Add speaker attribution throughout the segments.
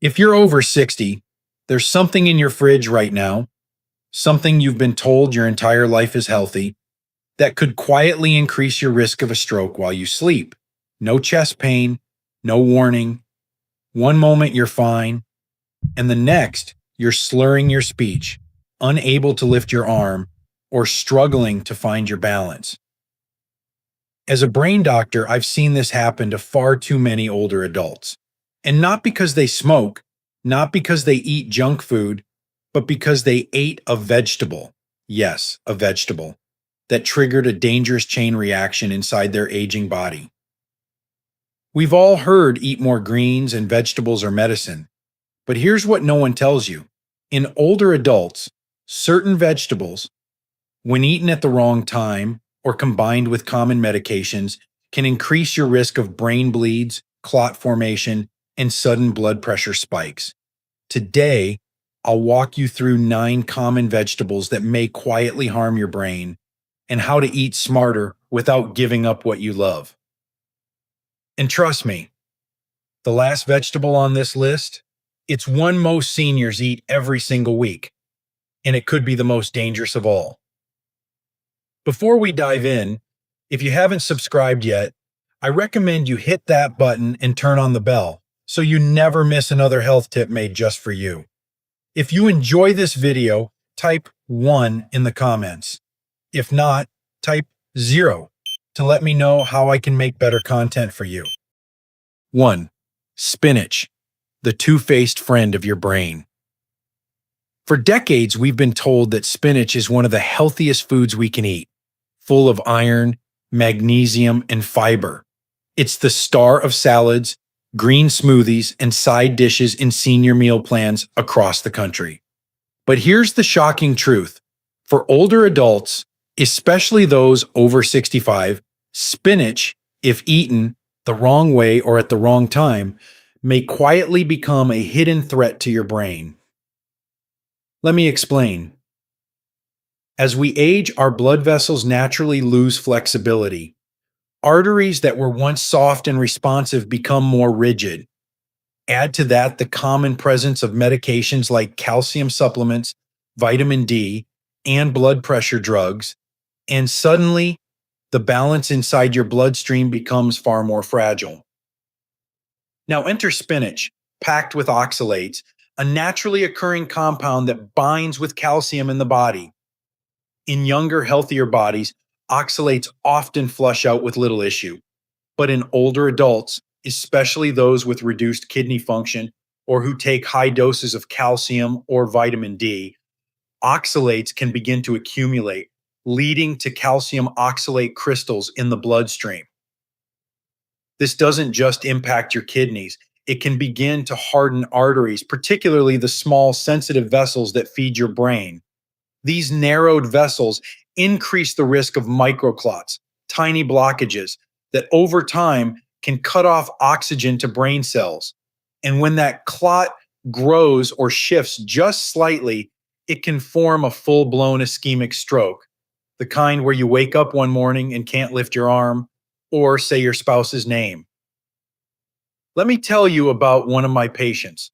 Speaker 1: If you're over 60, there's something in your fridge right now, something you've been told your entire life is healthy, that could quietly increase your risk of a stroke while you sleep. No chest pain, no warning. One moment you're fine, and the next you're slurring your speech, unable to lift your arm, or struggling to find your balance. As a brain doctor, I've seen this happen to far too many older adults. And not because they smoke, not because they eat junk food, but because they ate a vegetable. Yes, a vegetable that triggered a dangerous chain reaction inside their aging body. We've all heard eat more greens and vegetables are medicine, but here's what no one tells you. In older adults, certain vegetables, when eaten at the wrong time or combined with common medications, can increase your risk of brain bleeds, clot formation, and sudden blood pressure spikes. Today, I'll walk you through 9 common vegetables that may quietly harm your brain and how to eat smarter without giving up what you love. And trust me, the last vegetable on this list, it's one most seniors eat every single week, and it could be the most dangerous of all. Before we dive in, if you haven't subscribed yet, I recommend you hit that button and turn on the bell so you never miss another health tip made just for you. If you enjoy this video, type 1 in the comments. If not, type 0 to let me know how I can make better content for you. 1. Spinach, the two-faced friend of your brain. For decades, we've been told that spinach is one of the healthiest foods we can eat, full of iron, magnesium, and fiber. It's the star of salads, green smoothies, and side dishes in senior meal plans across the country. But here's the shocking truth. For older adults, especially those over 65, spinach, if eaten the wrong way or at the wrong time, may quietly become a hidden threat to your brain. Let me explain. As we age, our blood vessels naturally lose flexibility. Arteries that were once soft and responsive become more rigid. Add to that the common presence of medications like calcium supplements, vitamin D, and blood pressure drugs, and suddenly the balance inside your bloodstream becomes far more fragile. Now enter spinach, packed with oxalates, a naturally occurring compound that binds with calcium in the body. In younger, healthier bodies, oxalates often flush out with little issue. But in older adults, especially those with reduced kidney function or who take high doses of calcium or vitamin D, oxalates can begin to accumulate, leading to calcium oxalate crystals in the bloodstream. This doesn't just impact your kidneys, it can begin to harden arteries, particularly the small sensitive vessels that feed your brain. These narrowed vessels increase the risk of microclots, tiny blockages that over time can cut off oxygen to brain cells. And when that clot grows or shifts just slightly, it can form a full-blown ischemic stroke, the kind where you wake up one morning and can't lift your arm or say your spouse's name. Let me tell you about one of my patients,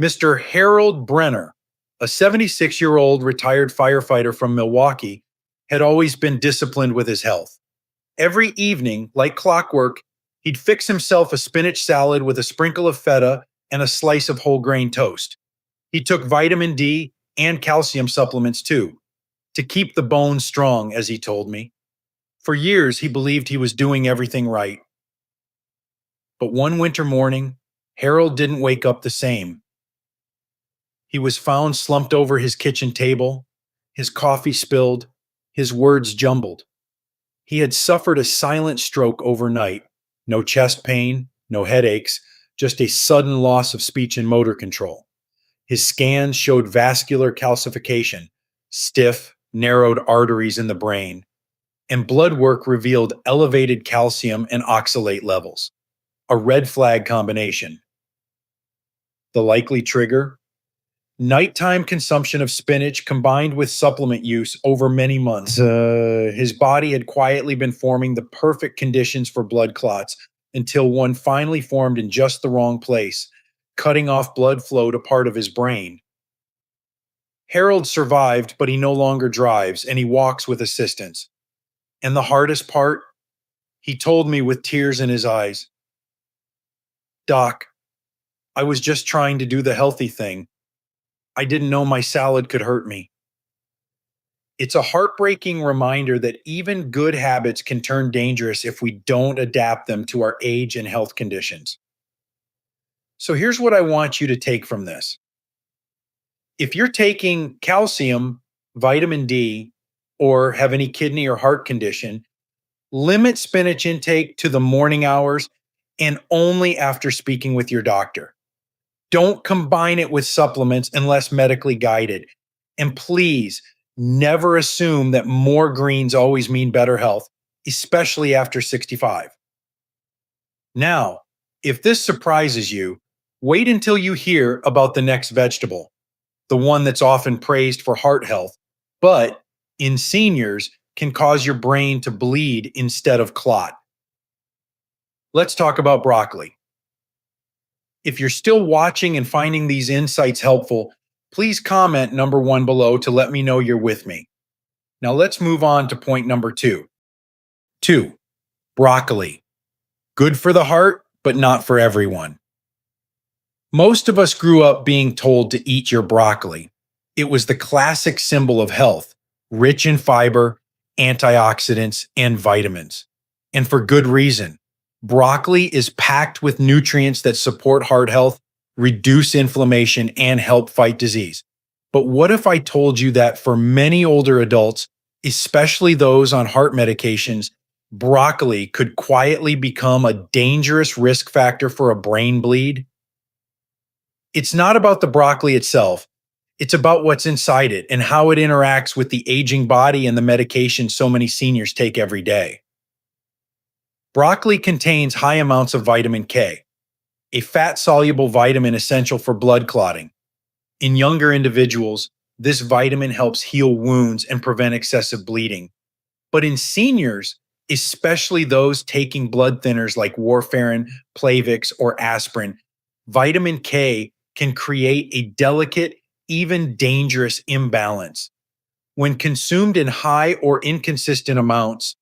Speaker 1: Mr. Harold Brenner, a 76-year-old retired firefighter from Milwaukee, had always been disciplined with his health. Every evening, like clockwork, he'd fix himself a spinach salad with a sprinkle of feta and a slice of whole grain toast. He took vitamin D and calcium supplements too, to keep the bones strong, as he told me. For years, he believed he was doing everything right. But one winter morning, Harold didn't wake up the same. He was found slumped over his kitchen table, his coffee spilled, his words jumbled. He had suffered a silent stroke overnight. No chest pain, no headaches, just a sudden loss of speech and motor control. His scans showed vascular calcification, stiff, narrowed arteries in the brain, and blood work revealed elevated calcium and oxalate levels, a red flag combination. The likely trigger? Nighttime consumption of spinach combined with supplement use over many months. His body had quietly been forming the perfect conditions for blood clots until one finally formed in just the wrong place, cutting off blood flow to part of his brain. Harold survived, but he no longer drives and he walks with assistance. And the hardest part, he told me with tears in his eyes, "Doc, I was just trying to do the healthy thing. I didn't know my salad could hurt me." It's a heartbreaking reminder that even good habits can turn dangerous if we don't adapt them to our age and health conditions. So here's what I want you to take from this. If you're taking calcium, vitamin D, or have any kidney or heart condition, limit spinach intake to the morning hours and only after speaking with your doctor. Don't combine it with supplements unless medically guided. And please, never assume that more greens always mean better health, especially after 65. Now, if this surprises you, wait until you hear about the next vegetable, the one that's often praised for heart health, but in seniors can cause your brain to bleed instead of clot. Let's talk about broccoli. If you're still watching and finding these insights helpful, please comment number 1 below to let me know you're with me. Now let's move on to point number 2. 2. Broccoli. Good for the heart, but not for everyone. Most of us grew up being told to eat your broccoli. It was the classic symbol of health, rich in fiber, antioxidants, and vitamins. And for good reason. Broccoli is packed with nutrients that support heart health, reduce inflammation, and help fight disease. But what if I told you that for many older adults, especially those on heart medications, broccoli could quietly become a dangerous risk factor for a brain bleed? It's not about the broccoli itself. It's about what's inside it and how it interacts with the aging body and the medication so many seniors take every day. Broccoli contains high amounts of vitamin K, a fat-soluble vitamin essential for blood clotting. In younger individuals, this vitamin helps heal wounds and prevent excessive bleeding. But in seniors, especially those taking blood thinners like warfarin, Plavix, or aspirin, vitamin K can create a delicate, even dangerous imbalance. When consumed in high or inconsistent amounts,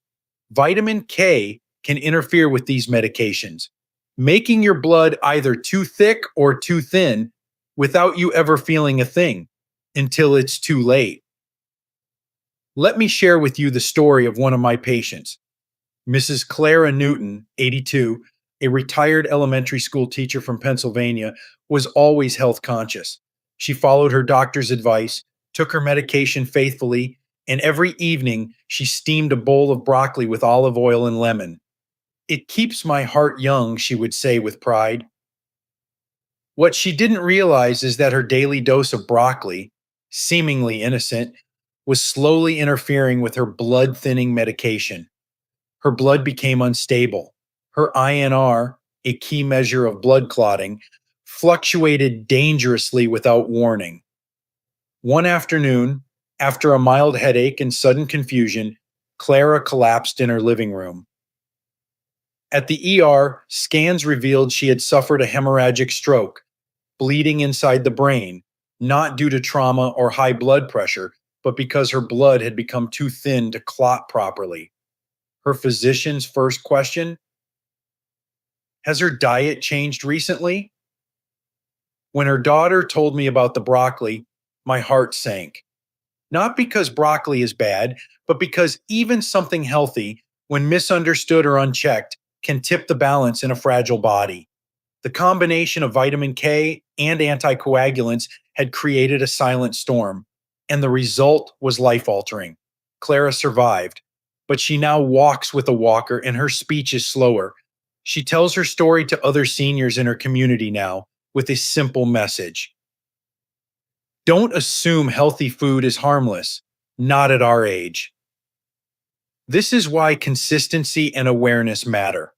Speaker 1: vitamin K can interfere with these medications, making your blood either too thick or too thin without you ever feeling a thing until it's too late. Let me share with you the story of one of my patients. Mrs. Clara Newton, 82, a retired elementary school teacher from Pennsylvania, was always health conscious. She followed her doctor's advice, took her medication faithfully, and every evening she steamed a bowl of broccoli with olive oil and lemon. "It keeps my heart young," she would say with pride. What she didn't realize is that her daily dose of broccoli, seemingly innocent, was slowly interfering with her blood-thinning medication. Her blood became unstable. Her INR, a key measure of blood clotting, fluctuated dangerously without warning. One afternoon, after a mild headache and sudden confusion, Clara collapsed in her living room. At the ER, scans revealed she had suffered a hemorrhagic stroke, bleeding inside the brain, not due to trauma or high blood pressure, but because her blood had become too thin to clot properly. Her physician's first question: "Has her diet changed recently?" When her daughter told me about the broccoli, my heart sank. Not because broccoli is bad, but because even something healthy, when misunderstood or unchecked, can tip the balance in a fragile body. The combination of vitamin K and anticoagulants had created a silent storm, and the result was life-altering. Clara survived, but she now walks with a walker and her speech is slower. She tells her story to other seniors in her community now with a simple message: don't assume healthy food is harmless, not at our age. This is why consistency and awareness matter.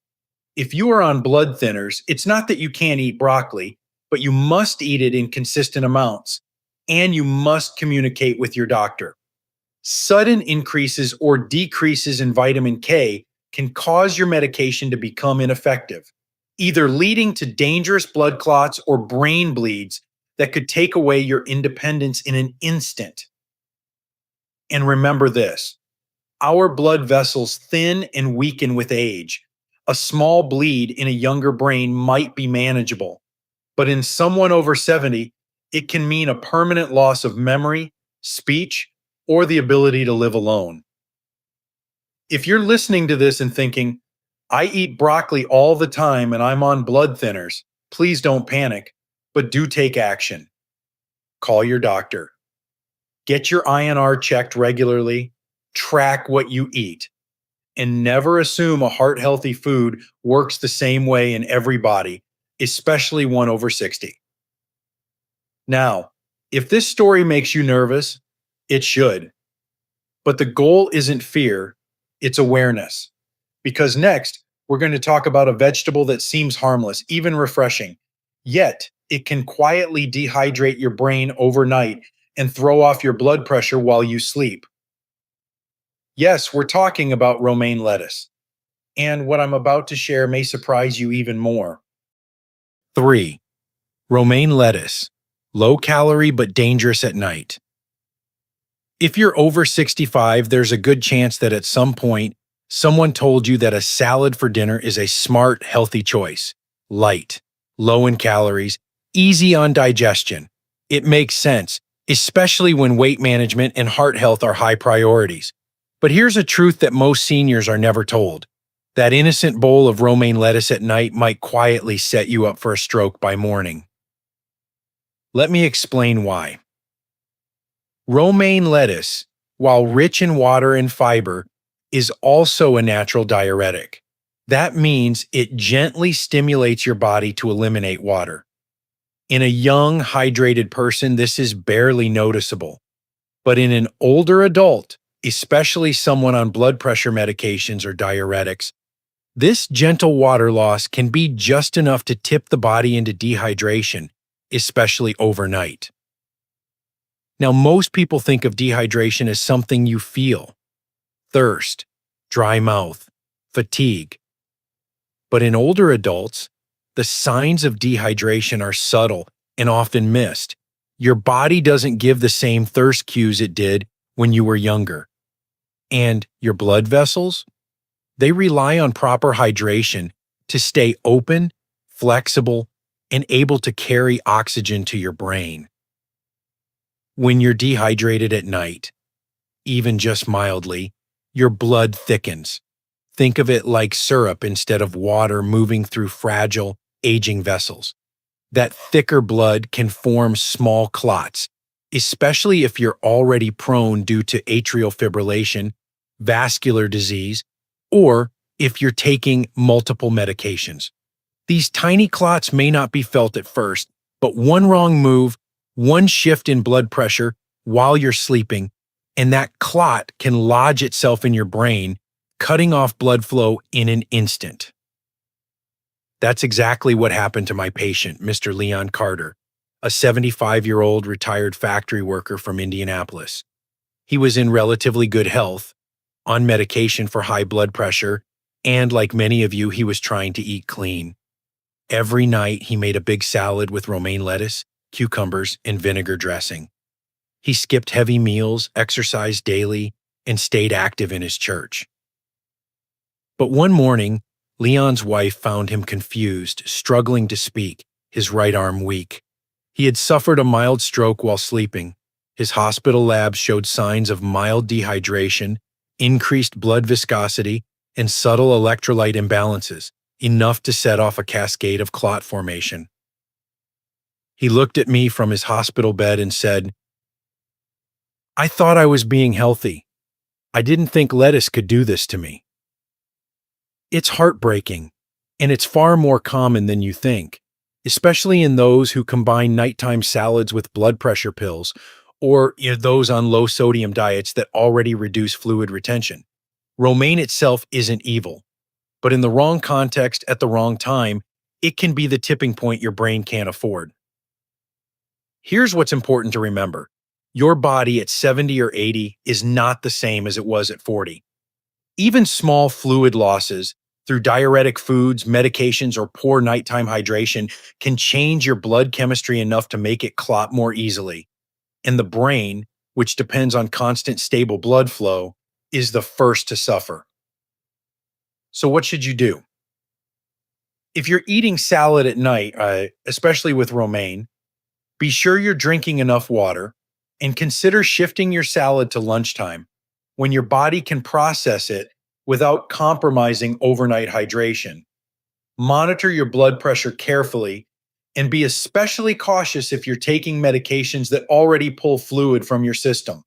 Speaker 1: If you are on blood thinners, it's not that you can't eat broccoli, but you must eat it in consistent amounts, and you must communicate with your doctor. Sudden increases or decreases in vitamin K can cause your medication to become ineffective, either leading to dangerous blood clots or brain bleeds that could take away your independence in an instant. And remember this: our blood vessels thin and weaken with age. A small bleed in a younger brain might be manageable, but in someone over 70, it can mean a permanent loss of memory, speech, or the ability to live alone. If you're listening to this and thinking, I eat broccoli all the time and I'm on blood thinners, please don't panic, but do take action. Call your doctor. Get your INR checked regularly, track what you eat, and never assume a heart-healthy food works the same way in every body, especially one over 60. Now, if this story makes you nervous, it should. But the goal isn't fear, it's awareness. Because next, we're going to talk about a vegetable that seems harmless, even refreshing, yet it can quietly dehydrate your brain overnight and throw off your blood pressure while you sleep. Yes, we're talking about romaine lettuce. And what I'm about to share may surprise you even more. 3. Romaine lettuce. Low calorie but dangerous at night. If you're over 65, there's a good chance that at some point, someone told you that a salad for dinner is a smart, healthy choice. Light, low in calories, easy on digestion. It makes sense, especially when weight management and heart health are high priorities. But here's a truth that most seniors are never told. That innocent bowl of romaine lettuce at night might quietly set you up for a stroke by morning. Let me explain why. Romaine lettuce, while rich in water and fiber, is also a natural diuretic. That means it gently stimulates your body to eliminate water. In a young, hydrated person, this is barely noticeable. But in an older adult, especially someone on blood pressure medications or diuretics, this gentle water loss can be just enough to tip the body into dehydration, especially overnight. Now, most people think of dehydration as something you feel: thirst, dry mouth, fatigue. But in older adults, the signs of dehydration are subtle and often missed. Your body doesn't give the same thirst cues it did when you were younger. And your blood vessels? They rely on proper hydration to stay open, flexible, and able to carry oxygen to your brain. When you're dehydrated at night, even just mildly, your blood thickens. Think of it like syrup instead of water moving through fragile, aging vessels. That thicker blood can form small clots, especially if you're already prone due to atrial fibrillation, vascular disease, or if you're taking multiple medications. These tiny clots may not be felt at first, but one wrong move, one shift in blood pressure while you're sleeping, and that clot can lodge itself in your brain, cutting off blood flow in an instant. That's exactly what happened to my patient, Mr. Leon Carter, a 75-year-old retired factory worker from Indianapolis. He was in relatively good health, on medication for high blood pressure, and like many of you, he was trying to eat clean. Every night, he made a big salad with romaine lettuce, cucumbers, and vinegar dressing. He skipped heavy meals, exercised daily, and stayed active in his church. But one morning, Leon's wife found him confused, struggling to speak, his right arm weak. He had suffered a mild stroke while sleeping. His hospital labs showed signs of mild dehydration, increased blood viscosity, and subtle electrolyte imbalances, enough to set off a cascade of clot formation. He looked at me from his hospital bed and said, "I thought I was being healthy. I didn't think lettuce could do this to me." It's heartbreaking, and it's far more common than you think, especially in those who combine nighttime salads with blood pressure pills, or those on low-sodium diets that already reduce fluid retention. Romaine itself isn't evil, but in the wrong context at the wrong time, it can be the tipping point your brain can't afford. Here's what's important to remember. Your body at 70 or 80 is not the same as it was at 40. Even small fluid losses, through diuretic foods, medications, or poor nighttime hydration can change your blood chemistry enough to make it clot more easily. And the brain, which depends on constant stable blood flow, is the first to suffer. So, what should you do? If you're eating salad at night, especially with romaine, be sure you're drinking enough water and consider shifting your salad to lunchtime when your body can process it without compromising overnight hydration. Monitor your blood pressure carefully and be especially cautious if you're taking medications that already pull fluid from your system.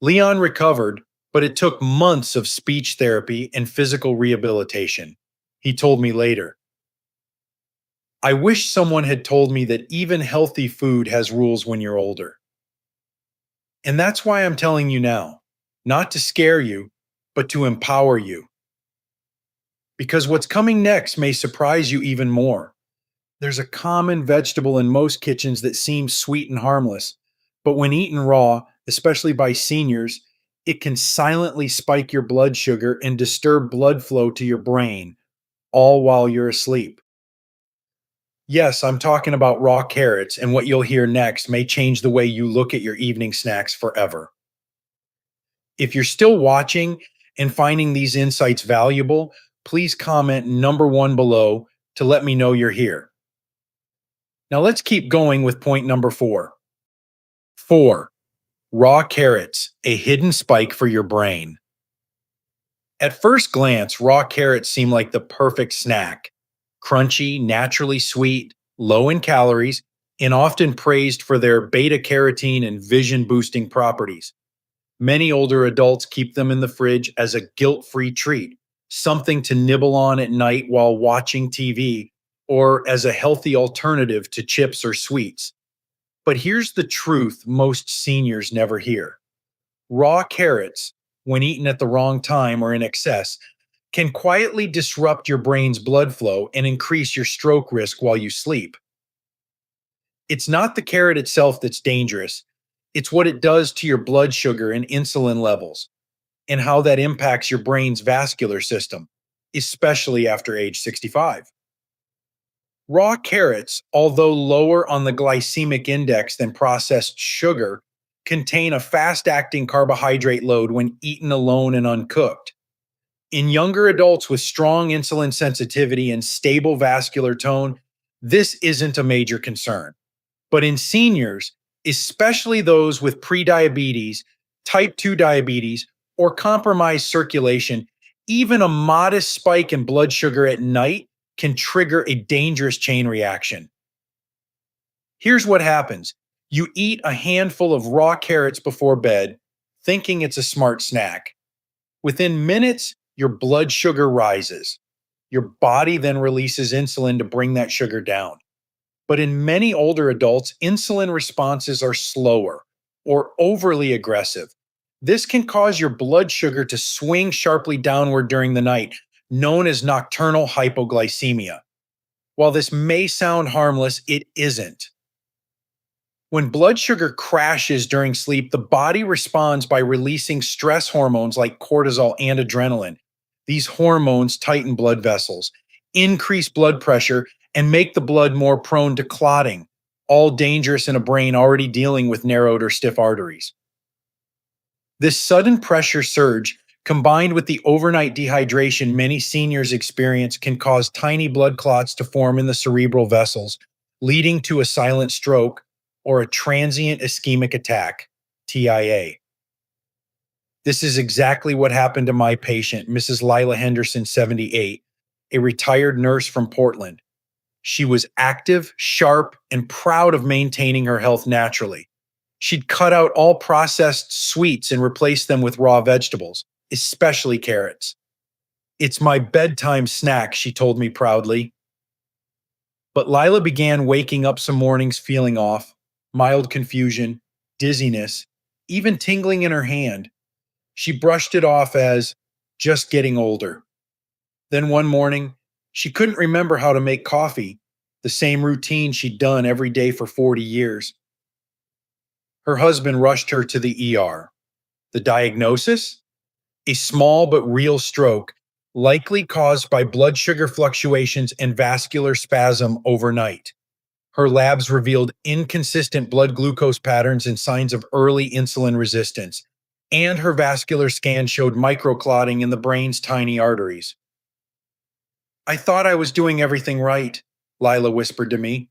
Speaker 1: Leon recovered, but it took months of speech therapy and physical rehabilitation. He told me later, "I wish someone had told me that even healthy food has rules when you're older." And that's why I'm telling you now, not to scare you, but to empower you. Because what's coming next may surprise you even more. There's a common vegetable in most kitchens that seems sweet and harmless, but when eaten raw, especially by seniors, it can silently spike your blood sugar and disturb blood flow to your brain, all while you're asleep. Yes, I'm talking about raw carrots, and what you'll hear next may change the way you look at your evening snacks forever. If you're still watching and finding these insights valuable, please comment number 1 below to let me know you're here. Now let's keep going with point number 4. 4. Raw carrots, a hidden spike for your brain. At first glance, raw carrots seem like the perfect snack. Crunchy, naturally sweet, low in calories, and often praised for their beta carotene and vision boosting properties. Many older adults keep them in the fridge as a guilt-free treat, something to nibble on at night while watching TV, or as a healthy alternative to chips or sweets. But here's the truth most seniors never hear. Raw carrots, when eaten at the wrong time or in excess, can quietly disrupt your brain's blood flow and increase your stroke risk while you sleep. It's not the carrot itself that's dangerous, it's what it does to your blood sugar and insulin levels, and how that impacts your brain's vascular system, especially after age 65. Raw carrots, although lower on the glycemic index than processed sugar, contain a fast acting carbohydrate load when eaten alone and uncooked. In younger adults with strong insulin sensitivity and stable vascular tone, this isn't a major concern. But in seniors, especially those with prediabetes, type 2 diabetes, or compromised circulation, even a modest spike in blood sugar at night can trigger a dangerous chain reaction. Here's what happens. You eat a handful of raw carrots before bed, thinking it's a smart snack. Within minutes, your blood sugar rises. Your body then releases insulin to bring that sugar down. But in many older adults, insulin responses are slower or overly aggressive. This can cause your blood sugar to swing sharply downward during the night, known as nocturnal hypoglycemia. While this may sound harmless, it isn't. When blood sugar crashes during sleep, the body responds by releasing stress hormones like cortisol and adrenaline. These hormones tighten blood vessels, increase blood pressure, and make the blood more prone to clotting, all dangerous in a brain already dealing with narrowed or stiff arteries. This sudden pressure surge, combined with the overnight dehydration many seniors experience, can cause tiny blood clots to form in the cerebral vessels, leading to a silent stroke or a transient ischemic attack, TIA. This is exactly what happened to my patient, Mrs. Lila Henderson, 78, a retired nurse from Portland. She was active, sharp, and proud of maintaining her health naturally. She'd cut out all processed sweets and replaced them with raw vegetables, especially carrots. "It's my bedtime snack," she told me proudly. But Lila began waking up some mornings feeling off, mild confusion, dizziness, even tingling in her hand. She brushed it off as just getting older. Then one morning, she couldn't remember how to make coffee, the same routine she'd done every day for 40 years. Her husband rushed her to the ER. The diagnosis? A small but real stroke, likely caused by blood sugar fluctuations and vascular spasm overnight. Her labs revealed inconsistent blood glucose patterns and signs of early insulin resistance, and her vascular scan showed microclotting in the brain's tiny arteries. I thought I was doing everything right, Lila whispered to me.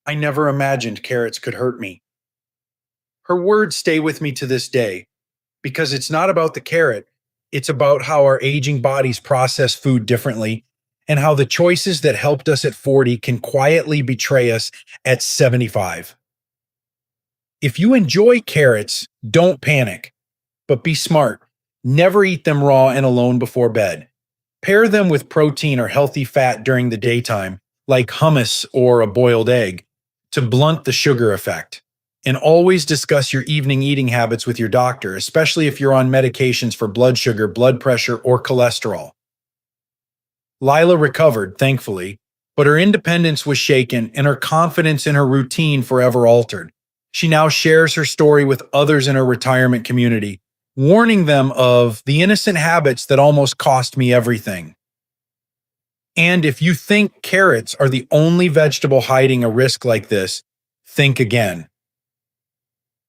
Speaker 1: I never imagined carrots could hurt me. Her words stay with me to this day, because it's not about the carrot, it's about how our aging bodies process food differently and how the choices that helped us at 40 can quietly betray us at 75. If you enjoy carrots, don't panic, but be smart. Never eat them raw and alone before bed. Pair them with protein or healthy fat during the daytime, like hummus or a boiled egg, to blunt the sugar effect. And always discuss your evening eating habits with your doctor, especially if you're on medications for blood sugar, blood pressure, or cholesterol. Lila recovered, thankfully, but her independence was shaken and her confidence in her routine forever altered. She now shares her story with others in her retirement community, warning them of the innocent habits that almost cost me everything. And if you think carrots are the only vegetable hiding a risk like this, think again.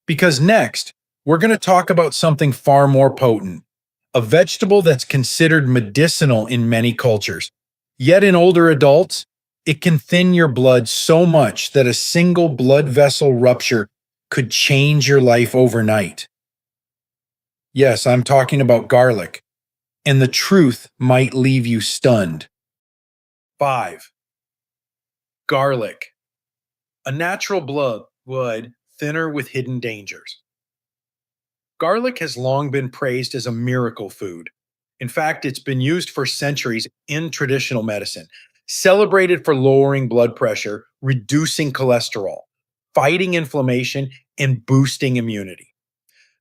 Speaker 1: Because next, we're going to talk about something far more potent, a vegetable that's considered medicinal in many cultures. Yet in older adults, it can thin your blood so much that a single blood vessel rupture could change your life overnight. Yes, I'm talking about garlic, and the truth might leave you stunned. 5. Garlic. A natural blood thinner with hidden dangers. Garlic has long been praised as a miracle food. In fact, it's been used for centuries in traditional medicine, celebrated for lowering blood pressure, reducing cholesterol, fighting inflammation, and boosting immunity.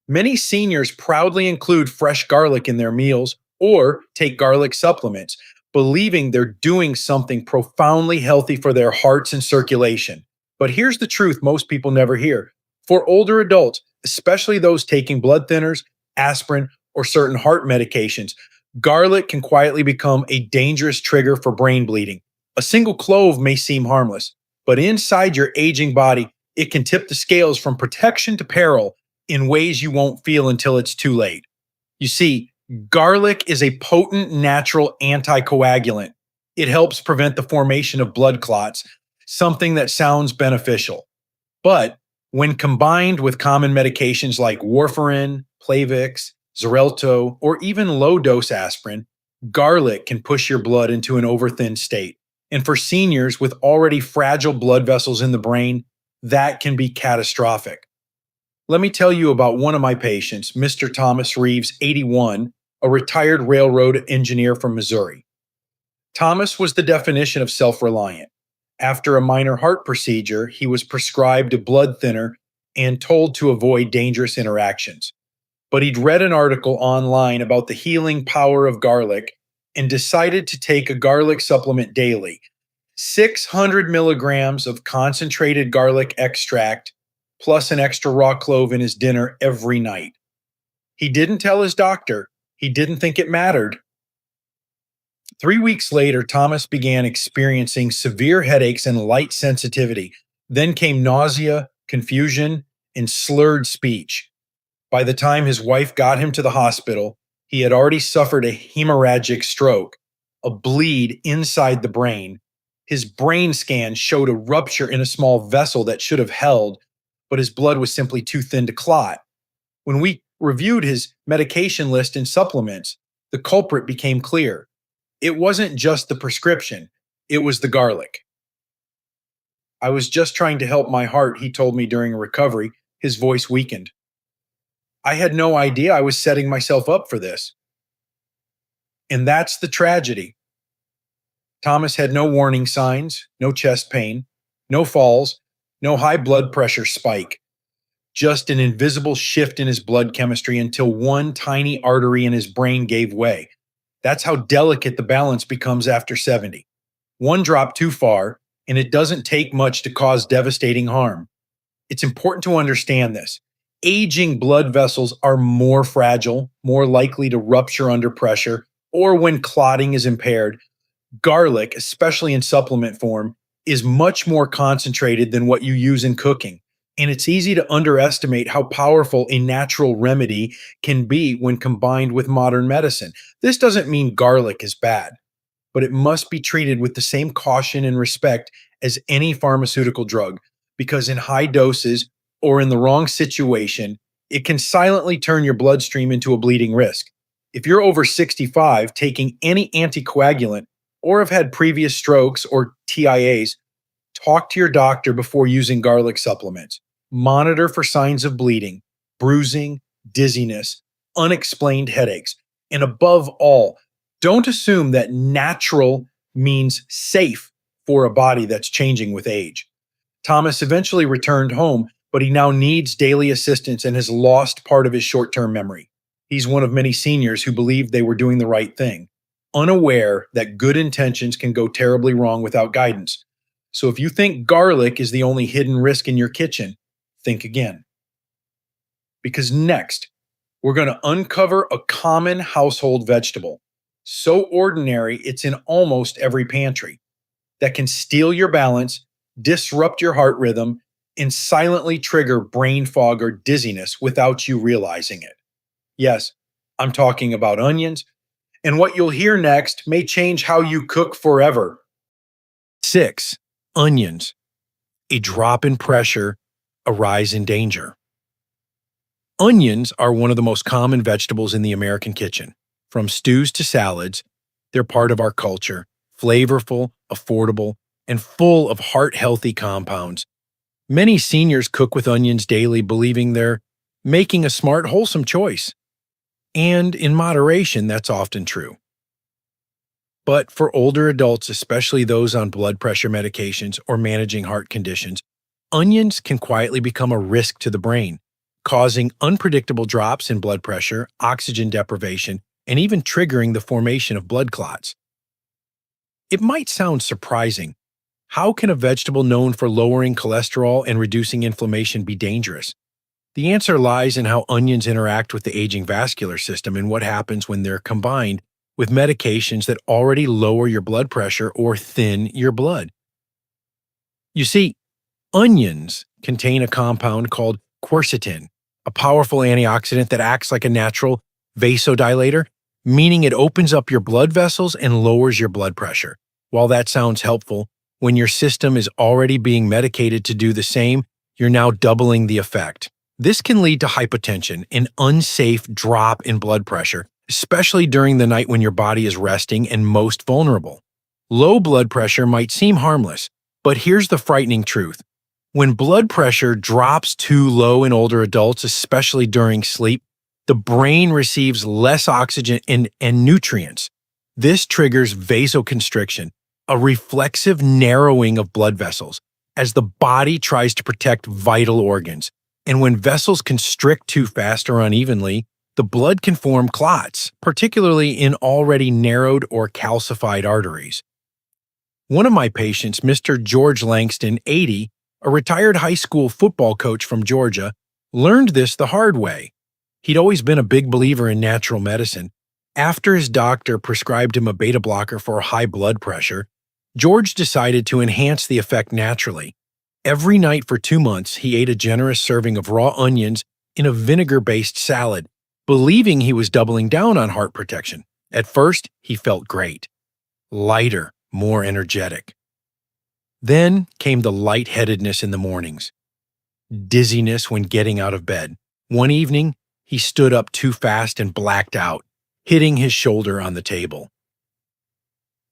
Speaker 1: Many seniors proudly include fresh garlic in their meals or take garlic supplements, believing they're doing something profoundly healthy for their hearts and circulation. But here's the truth most people never hear. For older adults, especially those taking blood thinners, aspirin, or certain heart medications, garlic can quietly become a dangerous trigger for brain bleeding. A single clove may seem harmless, but inside your aging body, it can tip the scales from protection to peril in ways you won't feel until it's too late. You see, garlic is a potent natural anticoagulant. It helps prevent the formation of blood clots, something that sounds beneficial. But when combined with common medications like warfarin, Plavix, Xarelto, or even low-dose aspirin, garlic can push your blood into an overthinned state. And for seniors with already fragile blood vessels in the brain, that can be catastrophic. Let me tell you about one of my patients, Mr. Thomas Reeves, 81, a retired railroad engineer from Missouri. Thomas was the definition of self-reliant. After a minor heart procedure, he was prescribed a blood thinner and told to avoid dangerous interactions. But he'd read an article online about the healing power of garlic and decided to take a garlic supplement daily. 600 milligrams of concentrated garlic extract plus an extra raw clove in his dinner every night. He didn't tell his doctor. He didn't think it mattered. 3 weeks later, Thomas began experiencing severe headaches and light sensitivity. Then came nausea, confusion, and slurred speech. By the time his wife got him to the hospital, he had already suffered a hemorrhagic stroke, a bleed inside the brain. His brain scan showed a rupture in a small vessel that should have held, but his blood was simply too thin to clot. When we reviewed his medication list and supplements, the culprit became clear. It wasn't just the prescription, it was the garlic. I was just trying to help my heart, he told me during a recovery. His voice weakened. I had no idea I was setting myself up for this. And that's the tragedy. Thomas had no warning signs, no chest pain, no falls, no high blood pressure spike. Just an invisible shift in his blood chemistry until one tiny artery in his brain gave way. That's how delicate the balance becomes after 70. One drop too far, and it doesn't take much to cause devastating harm. It's important to understand this. Aging blood vessels are more fragile, more likely to rupture under pressure, or when clotting is impaired, garlic, especially in supplement form, is much more concentrated than what you use in cooking. And it's easy to underestimate how powerful a natural remedy can be when combined with modern medicine. This doesn't mean garlic is bad, but it must be treated with the same caution and respect as any pharmaceutical drug, because in high doses or in the wrong situation, it can silently turn your bloodstream into a bleeding risk. If you're over 65, taking any anticoagulant, or have had previous strokes or TIAs, talk to your doctor before using garlic supplements. Monitor for signs of bleeding, bruising, dizziness, unexplained headaches. And above all, don't assume that natural means safe for a body that's changing with age. Thomas eventually returned home, but he now needs daily assistance and has lost part of his short-term memory. He's one of many seniors who believed they were doing the right thing, unaware that good intentions can go terribly wrong without guidance. So if you think garlic is the only hidden risk in your kitchen, think again. Because next, we're going to uncover a common household vegetable, so ordinary it's in almost every pantry, that can steal your balance, disrupt your heart rhythm, and silently trigger brain fog or dizziness without you realizing it. Yes, I'm talking about onions, and what you'll hear next may change how you cook forever. 6. Onions. A drop in pressure, a rise in danger. Onions are one of the most common vegetables in the American kitchen. From stews to salads, they're part of our culture, flavorful, affordable, and full of heart-healthy compounds. Many seniors cook with onions daily, believing they're making a smart, wholesome choice. And in moderation, that's often true. But for older adults, especially those on blood pressure medications or managing heart conditions, onions can quietly become a risk to the brain, causing unpredictable drops in blood pressure, oxygen deprivation, and even triggering the formation of blood clots. It might sound surprising. How can a vegetable known for lowering cholesterol and reducing inflammation be dangerous? The answer lies in how onions interact with the aging vascular system and what happens when they're combined with medications that already lower your blood pressure or thin your blood. You see, onions contain a compound called quercetin, a powerful antioxidant that acts like a natural vasodilator, meaning it opens up your blood vessels and lowers your blood pressure. While that sounds helpful, when your system is already being medicated to do the same, you're now doubling the effect. This can lead to hypotension, an unsafe drop in blood pressure, especially during the night when your body is resting and most vulnerable. Low blood pressure might seem harmless, but here's the frightening truth. When blood pressure drops too low in older adults, especially during sleep, the brain receives less oxygen and nutrients. This triggers vasoconstriction, a reflexive narrowing of blood vessels, as the body tries to protect vital organs. And when vessels constrict too fast or unevenly, the blood can form clots, particularly in already narrowed or calcified arteries. One of my patients, Mr. George Langston, 80, a retired high school football coach from Georgia, learned this the hard way. He'd always been a big believer in natural medicine. After his doctor prescribed him a beta blocker for high blood pressure, George decided to enhance the effect naturally. Every night for 2 months, he ate a generous serving of raw onions in a vinegar-based salad, believing he was doubling down on heart protection. At first, he felt great. Lighter, more energetic. Then came the lightheadedness in the mornings. Dizziness when getting out of bed. One evening, he stood up too fast and blacked out, hitting his shoulder on the table.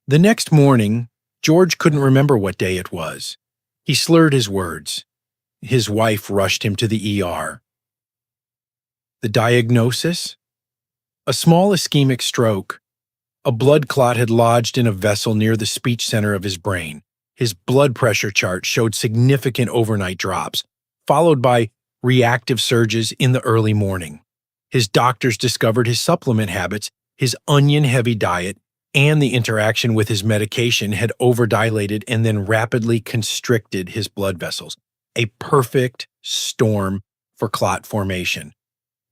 Speaker 1: The next morning, George couldn't remember what day it was. He slurred his words. His wife rushed him to the ER. The diagnosis? A small ischemic stroke. A blood clot had lodged in a vessel near the speech center of his brain. His blood pressure chart showed significant overnight drops, followed by reactive surges in the early morning. His doctors discovered his supplement habits, his onion-heavy diet, and the interaction with his medication had overdilated and then rapidly constricted his blood vessels. A perfect storm for clot formation.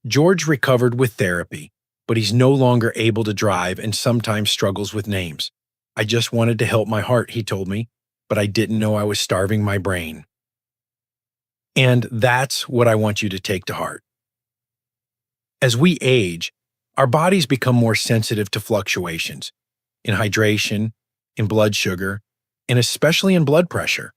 Speaker 1: George recovered with therapy, but he's no longer able to drive and sometimes struggles with names. I just wanted to help my heart, he told me, but I didn't know I was starving my brain. And that's what I want you to take to heart. As we age, our bodies become more sensitive to fluctuations in hydration, in blood sugar, and especially in blood pressure.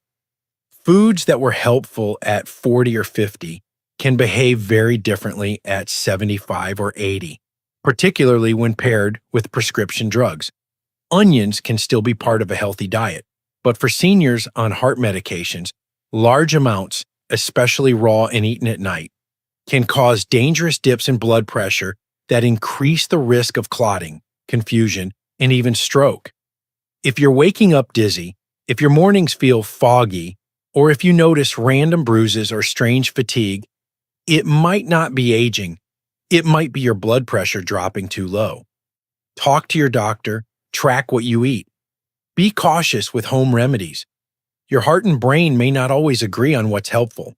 Speaker 1: Foods that were helpful at 40 or 50 can behave very differently at 75 or 80, particularly when paired with prescription drugs. Onions can still be part of a healthy diet, but for seniors on heart medications, large amounts, especially raw and eaten at night, can cause dangerous dips in blood pressure that increase the risk of clotting, confusion, and even stroke. If you're waking up dizzy, if your mornings feel foggy, or if you notice random bruises or strange fatigue, it might not be aging. It might be your blood pressure dropping too low. Talk to your doctor, track what you eat. Be cautious with home remedies. Your heart and brain may not always agree on what's helpful.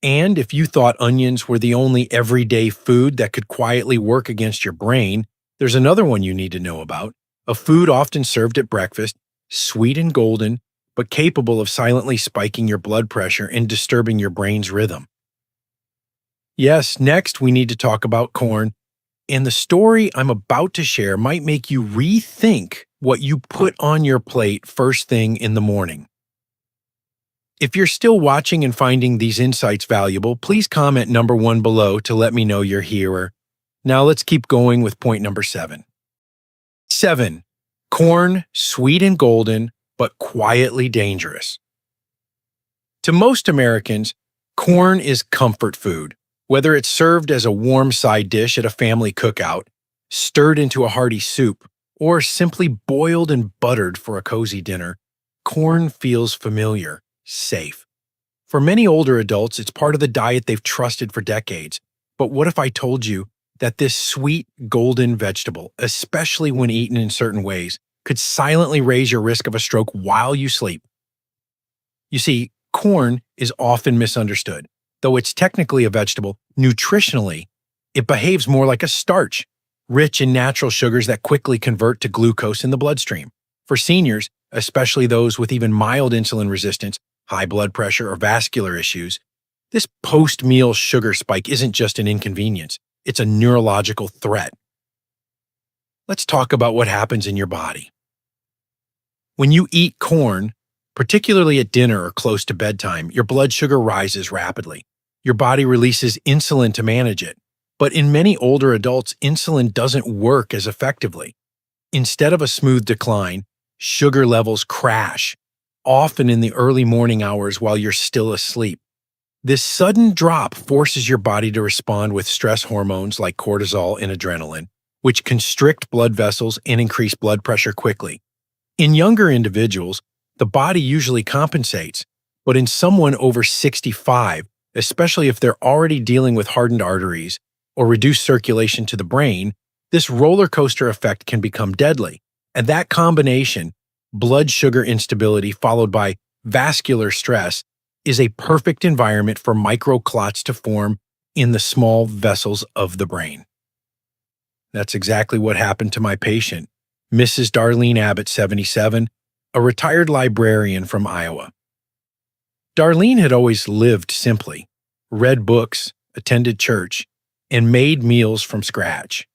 Speaker 1: And if you thought onions were the only everyday food that could quietly work against your brain, there's another one you need to know about, a food often served at breakfast, sweet and golden, but capable of silently spiking your blood pressure and disturbing your brain's rhythm. Yes, next we need to talk about corn, and the story I'm about to share might make you rethink what you put on your plate first thing in the morning. If you're still watching and finding these insights valuable, please comment number 1 below to let me know you're here. Now let's keep going with point number 7. 7. Corn, sweet and golden, but quietly dangerous. To most Americans, corn is comfort food. Whether it's served as a warm side dish at a family cookout, stirred into a hearty soup, or simply boiled and buttered for a cozy dinner, corn feels familiar, safe. For many older adults, it's part of the diet they've trusted for decades. But what if I told you that this sweet, golden vegetable, especially when eaten in certain ways, could silently raise your risk of a stroke while you sleep? You see, corn is often misunderstood. Though it's technically a vegetable, nutritionally, it behaves more like a starch, rich in natural sugars that quickly convert to glucose in the bloodstream. For seniors, especially those with even mild insulin resistance, high blood pressure, or vascular issues, this post-meal sugar spike isn't just an inconvenience, it's a neurological threat. Let's talk about what happens in your body. When you eat corn, particularly at dinner or close to bedtime, your blood sugar rises rapidly. Your body releases insulin to manage it. But in many older adults, insulin doesn't work as effectively. Instead of a smooth decline, sugar levels crash, often in the early morning hours while you're still asleep. This sudden drop forces your body to respond with stress hormones like cortisol and adrenaline, which constrict blood vessels and increase blood pressure quickly. In younger individuals, the body usually compensates, but in someone over 65, especially if they're already dealing with hardened arteries or reduced circulation to the brain, this roller coaster effect can become deadly. And that combination, blood sugar instability followed by vascular stress, is a perfect environment for microclots to form in the small vessels of the brain. That's exactly what happened to my patient, Mrs. Darlene Abbott, 77, a retired librarian from Iowa. Darlene had always lived simply, read books, attended church, and made meals from scratch.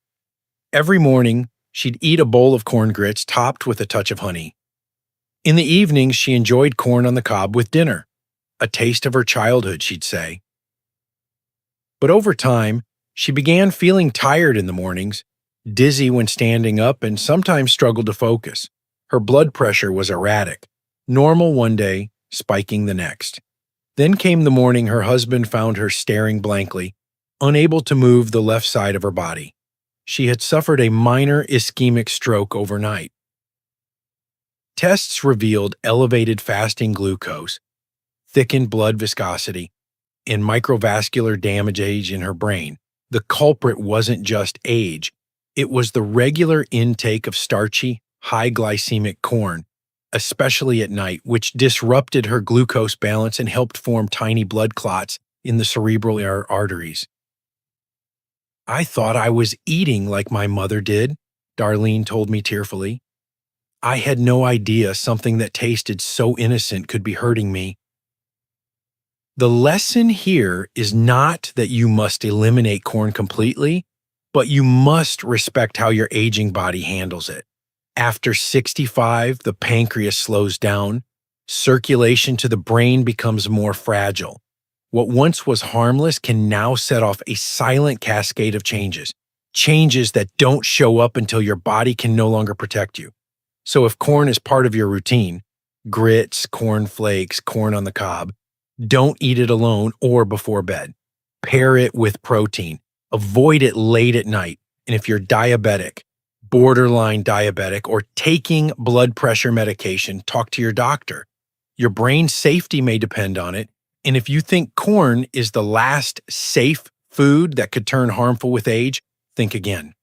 Speaker 1: Every morning, she'd eat a bowl of corn grits topped with a touch of honey. In the evenings, she enjoyed corn on the cob with dinner, a taste of her childhood, she'd say. But over time, she began feeling tired in the mornings, dizzy when standing up, and sometimes struggled to focus. Her blood pressure was erratic, normal one day, spiking the next. Then came the morning her husband found her staring blankly, unable to move the left side of her body. She had suffered a minor ischemic stroke overnight. Tests revealed elevated fasting glucose, thickened blood viscosity, and microvascular damage in her brain. The culprit wasn't just age, it was the regular intake of starchy, high glycemic corn, especially at night, which disrupted her glucose balance and helped form tiny blood clots in the cerebral arteries. I thought I was eating like my mother did, Darlene told me tearfully. I had no idea something that tasted so innocent could be hurting me. The lesson here is not that you must eliminate corn completely, but you must respect how your aging body handles it. After 65, the pancreas slows down, circulation to the brain becomes more fragile. What once was harmless can now set off a silent cascade of changes, changes that don't show up until your body can no longer protect you. So if corn is part of your routine, grits, corn flakes, corn on the cob, don't eat it alone or before bed. Pair it with protein. Avoid it late at night. And if you're diabetic, borderline diabetic, or taking blood pressure medication, talk to your doctor. Your brain's safety may depend on it. And if you think corn is the last safe food that could turn harmful with age, think again.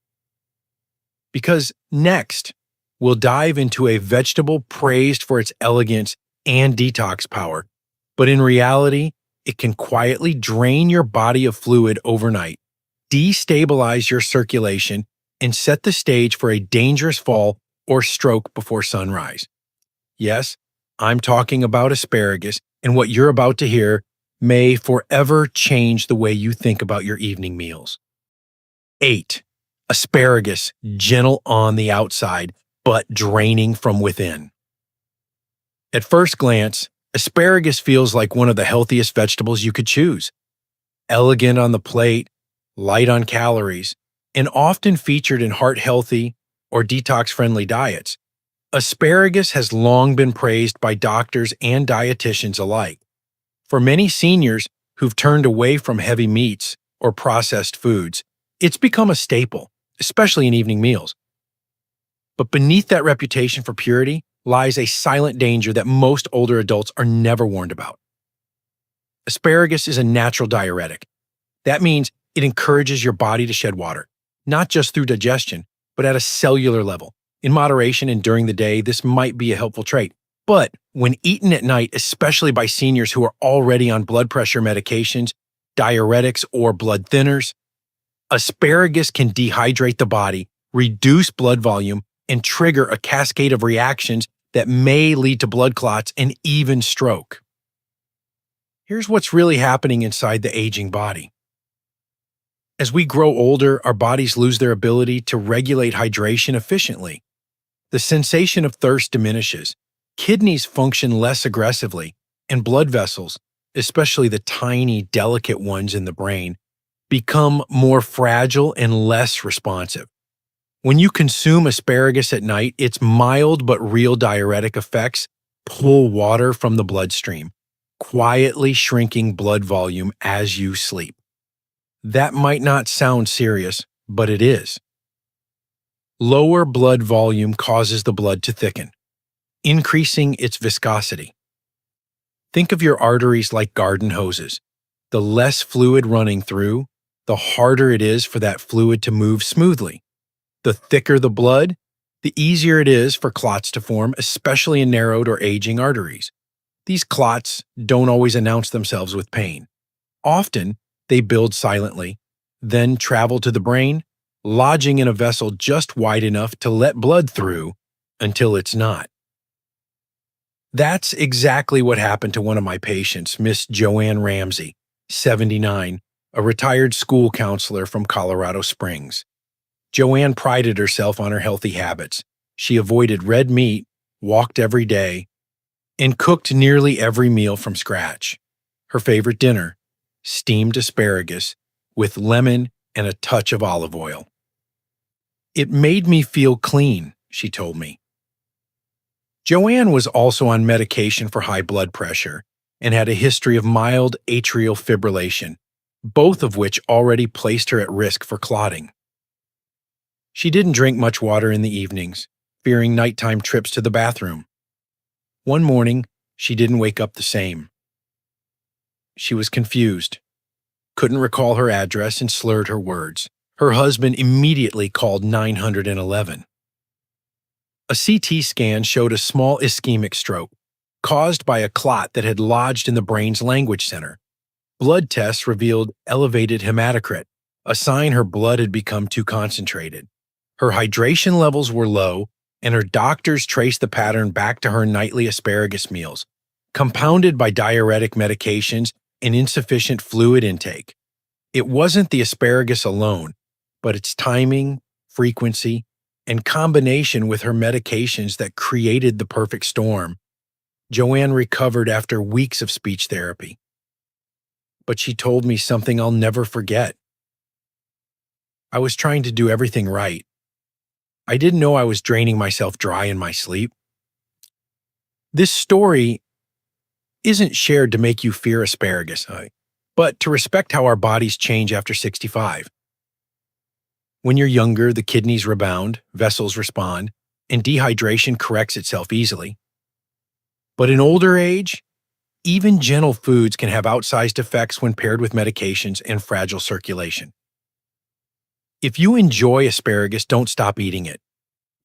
Speaker 1: Because next, we'll dive into a vegetable praised for its elegance and detox power. But in reality, it can quietly drain your body of fluid overnight, destabilize your circulation, and set the stage for a dangerous fall or stroke before sunrise. Yes, I'm talking about asparagus, and what you're about to hear may forever change the way you think about your evening meals. 8. Asparagus, gentle on the outside, but draining from within. At first glance, asparagus feels like one of the healthiest vegetables you could choose. Elegant on the plate, light on calories, and often featured in heart-healthy or detox-friendly diets. Asparagus has long been praised by doctors and dietitians alike. For many seniors who've turned away from heavy meats or processed foods, it's become a staple, especially in evening meals. But beneath that reputation for purity lies a silent danger that most older adults are never warned about. Asparagus is a natural diuretic. That means it encourages your body to shed water, not just through digestion, but at a cellular level. In moderation and during the day, this might be a helpful trait. But when eaten at night, especially by seniors who are already on blood pressure medications, diuretics, or blood thinners, asparagus can dehydrate the body, reduce blood volume, and trigger a cascade of reactions that may lead to blood clots and even stroke. Here's what's really happening inside the aging body. As we grow older, our bodies lose their ability to regulate hydration efficiently. The sensation of thirst diminishes, kidneys function less aggressively, and blood vessels, especially the tiny, delicate ones in the brain, become more fragile and less responsive. When you consume asparagus at night, its mild but real diuretic effects pull water from the bloodstream, quietly shrinking blood volume as you sleep. That might not sound serious, but it is. Lower blood volume causes the blood to thicken, increasing its viscosity. Think of your arteries like garden hoses. The less fluid running through, the harder it is for that fluid to move smoothly. The thicker the blood, the easier it is for clots to form, especially in narrowed or aging arteries. These clots don't always announce themselves with pain. Often, they build silently, then travel to the brain, lodging in a vessel just wide enough to let blood through until it's not. That's exactly what happened to one of my patients, Miss Joanne Ramsey, 79, a retired school counselor from Colorado Springs. Joanne prided herself on her healthy habits. She avoided red meat, walked every day, and cooked nearly every meal from scratch. Her favorite dinner, steamed asparagus with lemon and a touch of olive oil. It made me feel clean, she told me. Joanne was also on medication for high blood pressure and had a history of mild atrial fibrillation, both of which already placed her at risk for clotting. She didn't drink much water in the evenings, fearing nighttime trips to the bathroom. One morning, she didn't wake up the same. She was confused, couldn't recall her address, and slurred her words. Her husband immediately called 911. A CT scan showed a small ischemic stroke, caused by a clot that had lodged in the brain's language center. Blood tests revealed elevated hematocrit, a sign her blood had become too concentrated. Her hydration levels were low, and her doctors traced the pattern back to her nightly asparagus meals, compounded by diuretic medications and insufficient fluid intake. It wasn't the asparagus alone, but its timing, frequency, and combination with her medications that created the perfect storm. Joanne recovered after weeks of speech therapy. But she told me something I'll never forget. I was trying to do everything right. I didn't know I was draining myself dry in my sleep. This story isn't shared to make you fear asparagus, but to respect how our bodies change after 65. When you're younger, the kidneys rebound, vessels respond, and dehydration corrects itself easily. But in older age, even gentle foods can have outsized effects when paired with medications and fragile circulation. If you enjoy asparagus, don't stop eating it.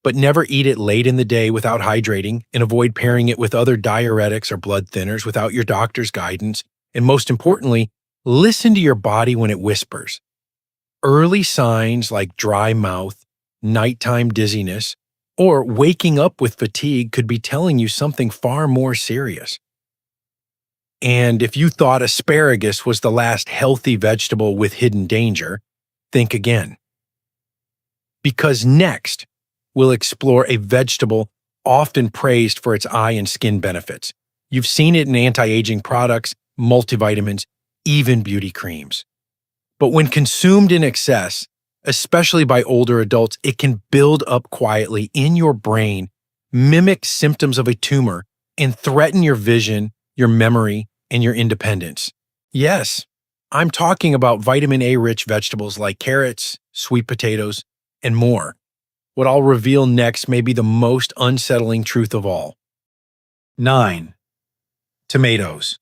Speaker 1: But never eat it late in the day without hydrating, and avoid pairing it with other diuretics or blood thinners without your doctor's guidance. And most importantly, listen to your body when it whispers. Early signs like dry mouth, nighttime dizziness, or waking up with fatigue could be telling you something far more serious. And if you thought asparagus was the last healthy vegetable with hidden danger, think again. Because next, we'll explore a vegetable often praised for its eye and skin benefits. You've seen it in anti-aging products, multivitamins, even beauty creams. But when consumed in excess, especially by older adults, it can build up quietly in your brain, mimic symptoms of a tumor, and threaten your vision, your memory, and your independence. Yes, I'm talking about vitamin A-rich vegetables like carrots, sweet potatoes, and more. What I'll reveal next may be the most unsettling truth of all. 9. Tomatoes.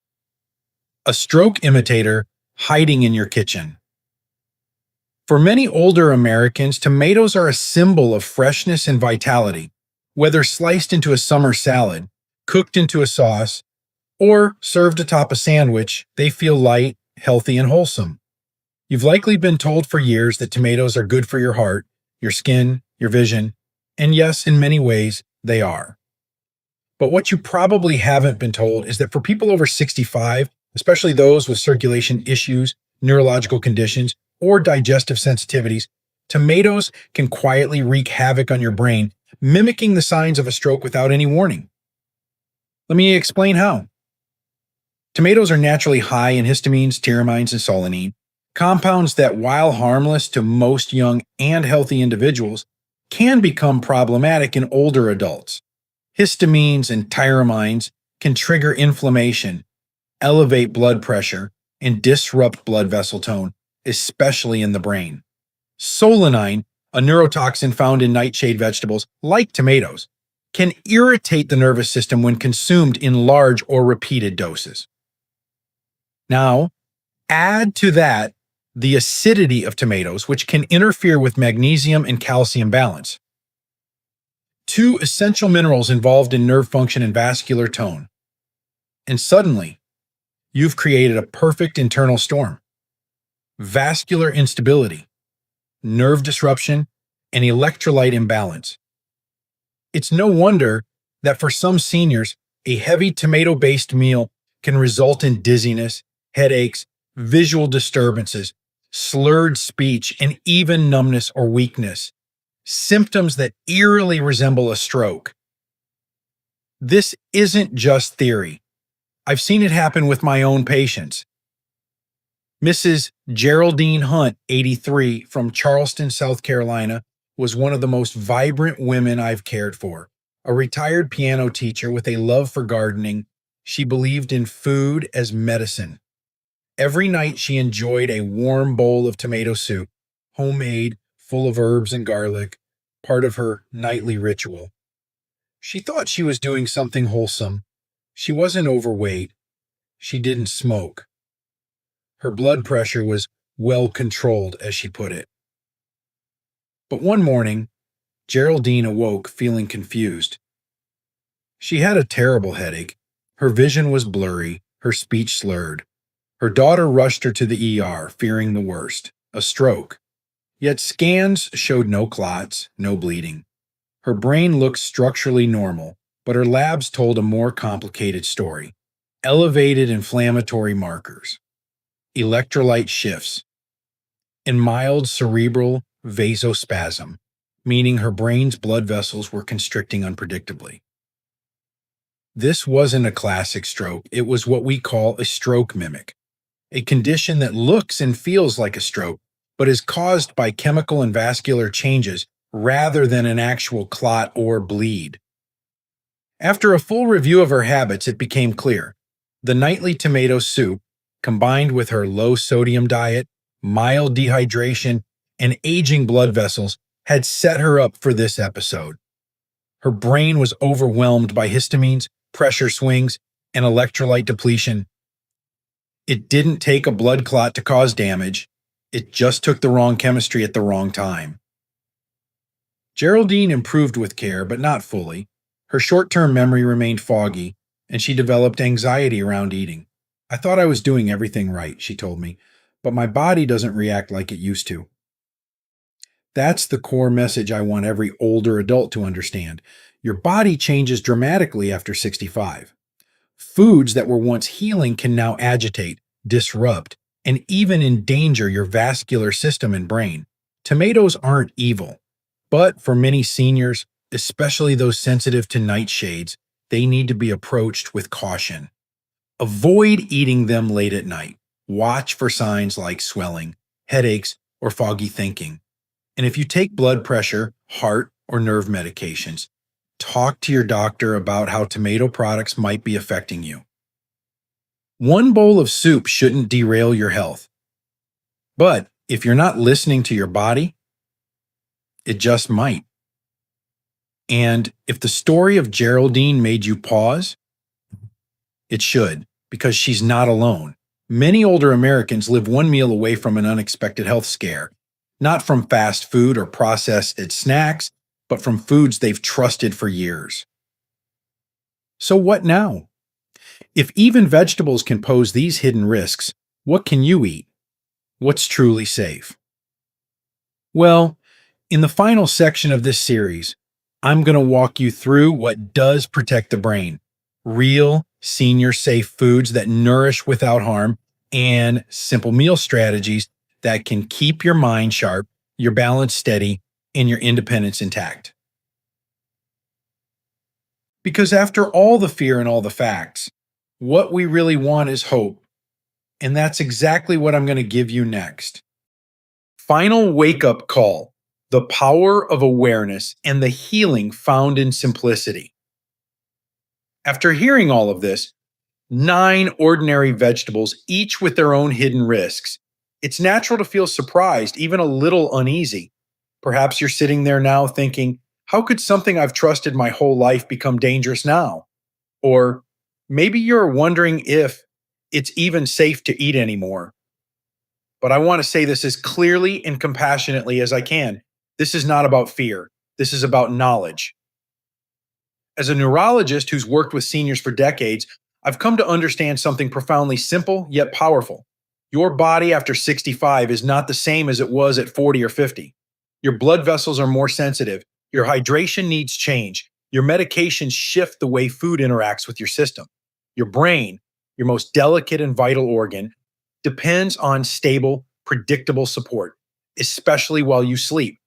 Speaker 1: A stroke imitator hiding in your kitchen. For many older Americans, tomatoes are a symbol of freshness and vitality. Whether sliced into a summer salad, cooked into a sauce, or served atop a sandwich, they feel light, healthy, and wholesome. You've likely been told for years that tomatoes are good for your heart, your skin, your vision, and yes, in many ways, they are. But what you probably haven't been told is that for people over 65, especially those with circulation issues, neurological conditions, or digestive sensitivities, tomatoes can quietly wreak havoc on your brain, mimicking the signs of a stroke without any warning. Let me explain how. Tomatoes are naturally high in histamines, tyramines, and solanine, compounds that, while harmless to most young and healthy individuals, can become problematic in older adults. Histamines and tyramines can trigger inflammation, elevate blood pressure, and disrupt blood vessel tone, especially in the brain. Solanine, a neurotoxin found in nightshade vegetables like tomatoes, can irritate the nervous system when consumed in large or repeated doses. Now, add to that the acidity of tomatoes, which can interfere with magnesium and calcium balance. Two essential minerals involved in nerve function and vascular tone. And suddenly, you've created a perfect internal storm. Vascular instability, nerve disruption, and electrolyte imbalance. It's no wonder that for some seniors, a heavy tomato-based meal can result in dizziness, headaches, visual disturbances, slurred speech, and even numbness or weakness, symptoms that eerily resemble a stroke. This isn't just theory. I've seen it happen with my own patients. Mrs. Geraldine Hunt, 83, from Charleston, South Carolina, was one of the most vibrant women I've cared for. A retired piano teacher with a love for gardening, she believed in food as medicine. Every night she enjoyed a warm bowl of tomato soup, homemade, full of herbs and garlic, part of her nightly ritual. She thought she was doing something wholesome. She wasn't overweight. She didn't smoke. Her blood pressure was well controlled, as she put it. But one morning, Geraldine awoke feeling confused. She had a terrible headache. Her vision was blurry, her speech slurred. Her daughter rushed her to the ER, fearing the worst. a stroke. Yet scans showed no clots, no bleeding. Her brain looked structurally normal, but her labs told a more complicated story. Elevated inflammatory markers, electrolyte shifts, and mild cerebral vasospasm, meaning her brain's blood vessels were constricting unpredictably. This wasn't a classic stroke, it was what we call a stroke mimic, a condition that looks and feels like a stroke, but is caused by chemical and vascular changes rather than an actual clot or bleed. After a full review of her habits, it became clear. The nightly tomato soup, combined with her low-sodium diet, mild dehydration, and aging blood vessels, had set her up for this episode. Her brain was overwhelmed by histamines, pressure swings, and electrolyte depletion. It didn't take a blood clot to cause damage. It just took the wrong chemistry at the wrong time. Geraldine improved with care, but not fully. Her short-term memory remained foggy, and she developed anxiety around eating. I thought I was doing everything right, she told me, but my body doesn't react like it used to. That's the core message I want every older adult to understand. Your body changes dramatically after 65. Foods that were once healing can now agitate, disrupt, and even endanger your vascular system and brain. Tomatoes aren't evil, but for many seniors, especially those sensitive to nightshades, they need to be approached with caution. Avoid eating them late at night. Watch for signs like swelling, headaches, or foggy thinking. And if you take blood pressure, heart, or nerve medications, talk to your doctor about how tomato products might be affecting you. One bowl of soup shouldn't derail your health. But if you're not listening to your body, it just might. And if the story of Geraldine made you pause, it should, because she's not alone. Many older Americans live one meal away from an unexpected health scare, not from fast food or processed snacks, but from foods they've trusted for years. So what now? If even vegetables can pose these hidden risks, what can you eat? What's truly safe? Well, in the final section of this series, I'm going to walk you through what does protect the brain, real senior-safe foods that nourish without harm, and simple meal strategies that can keep your mind sharp, your balance steady, and your independence intact. Because after all the fear and all the facts, what we really want is hope, and that's exactly what I'm going to give you next. Final wake-up call. The power of awareness and the healing found in simplicity. After hearing all of this, 9 ordinary vegetables, each with their own hidden risks, it's natural to feel surprised, even a little uneasy. Perhaps you're sitting there now thinking, how could something I've trusted my whole life become dangerous now? Or maybe you're wondering if it's even safe to eat anymore. But I want to say this as clearly and compassionately as I can. This is not about fear. This is about knowledge. As a neurologist who's worked with seniors for decades, I've come to understand something profoundly simple yet powerful. Your body after 65 is not the same as it was at 40 or 50. Your blood vessels are more sensitive. Your hydration needs change. Your medications shift the way food interacts with your system. Your brain, your most delicate and vital organ, depends on stable, predictable support, especially while you sleep.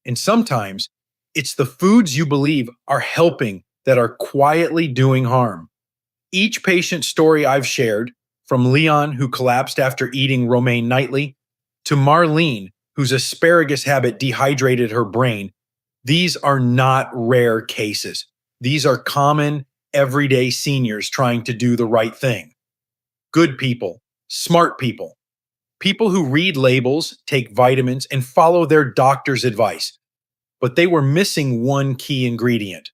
Speaker 1: And sometimes it's the foods you believe are helping that are quietly doing harm. Each patient story I've shared, from Leon, who collapsed after eating romaine nightly, to Marlene, whose asparagus habit dehydrated her brain, these are not rare cases. These are common, everyday seniors trying to do the right thing. Good people, smart people, people who read labels, take vitamins, and follow their doctor's advice. But they were missing one key ingredient: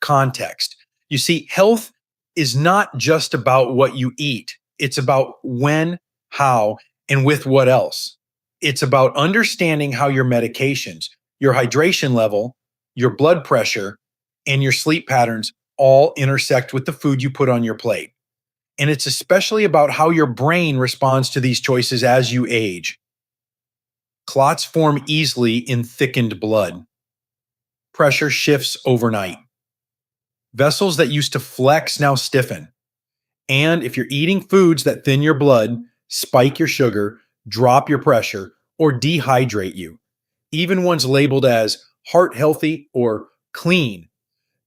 Speaker 1: context. You see, health is not just about what you eat. It's about when, how, and with what else. It's about understanding how your medications, your hydration level, your blood pressure, and your sleep patterns all intersect with the food you put on your plate. And it's especially about how your brain responds to these choices as you age. Clots form easily in thickened blood. Pressure shifts overnight. Vessels that used to flex now stiffen. And if you're eating foods that thin your blood, spike your sugar, drop your pressure, or dehydrate you, even ones labeled as heart healthy or clean,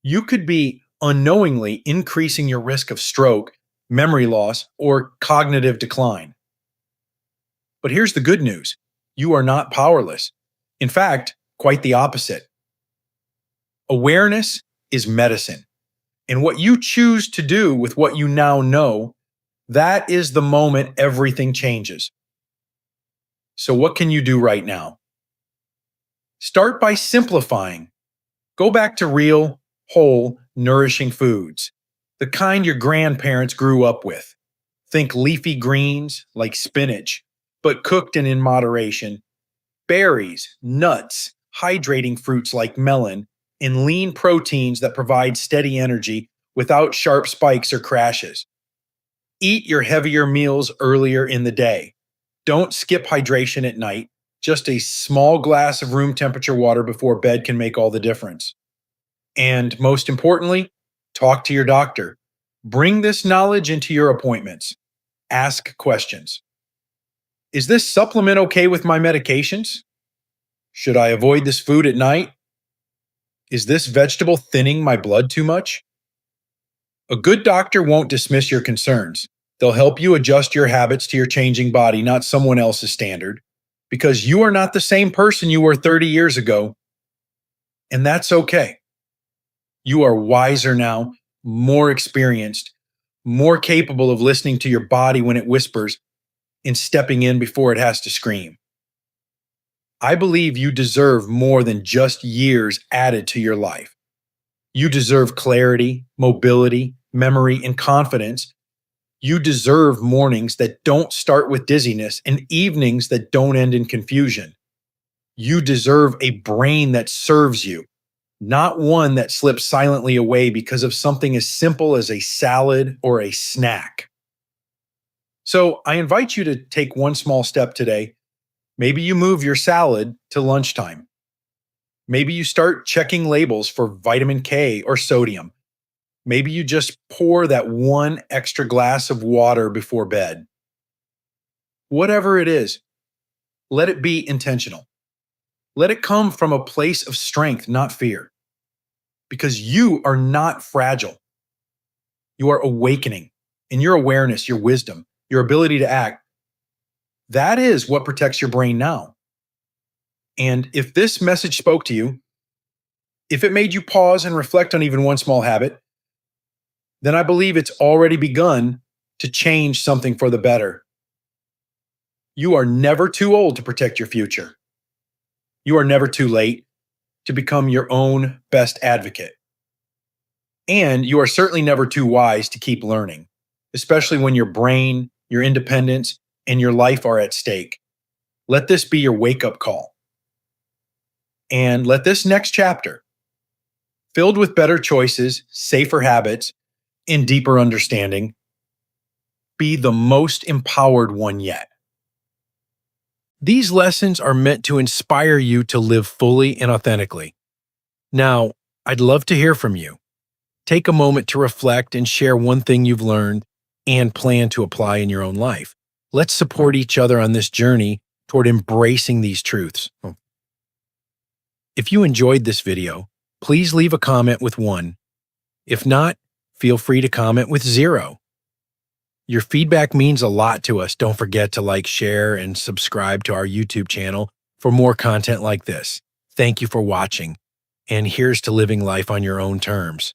Speaker 1: you could be unknowingly increasing your risk of stroke, memory loss, or cognitive decline. But here's the good news. You are not powerless. In fact, quite the opposite. Awareness is medicine. And what you choose to do with what you now know, that is the moment everything changes. So what can you do right now? Start by simplifying. Go back to real, whole, nourishing foods, the kind your grandparents grew up with. Think leafy greens like spinach, but cooked and in moderation, berries, nuts, hydrating fruits like melon, and lean proteins that provide steady energy without sharp spikes or crashes. Eat your heavier meals earlier in the day. Don't skip hydration at night. Just a small glass of room temperature water before bed can make all the difference. And most importantly, talk to your doctor. Bring this knowledge into your appointments. Ask questions. Is this supplement okay with my medications? Should I avoid this food at night? Is this vegetable thinning my blood too much? A good doctor won't dismiss your concerns. They'll help you adjust your habits to your changing body, not someone else's standard, because you are not the same person you were 30 years ago, and that's okay. You are wiser now, more experienced, more capable of listening to your body when it whispers and stepping in before it has to scream. I believe you deserve more than just years added to your life. You deserve clarity, mobility, memory, and confidence. You deserve mornings that don't start with dizziness and evenings that don't end in confusion. You deserve a brain that serves you, not one that slips silently away because of something as simple as a salad or a snack. So I invite you to take one small step today. Maybe you move your salad to lunchtime. Maybe you start checking labels for vitamin K or sodium. Maybe you just pour that one extra glass of water before bed. Whatever it is, let it be intentional. Let it come from a place of strength, not fear. Because you are not fragile. You are awakening. And your awareness, your wisdom, your ability to act, that is what protects your brain now. And if this message spoke to you, if it made you pause and reflect on even one small habit, then I believe it's already begun to change something for the better. You are never too old to protect your future. You are never too late to become your own best advocate. And you are certainly never too wise to keep learning, especially when your brain, your independence, and your life are at stake. Let this be your wake-up call. And let this next chapter, filled with better choices, safer habits, and deeper understanding, be the most empowered one yet. These lessons are meant to inspire you to live fully and authentically. Now, I'd love to hear from you. Take a moment to reflect and share one thing you've learned and plan to apply in your own life. Let's support each other on this journey toward embracing these truths. If you enjoyed this video, please leave a comment with 1. If not, feel free to comment with 0. Your feedback means a lot to us. Don't forget to like, share, and subscribe to our YouTube channel for more content like this. Thank you for watching, and here's to living life on your own terms.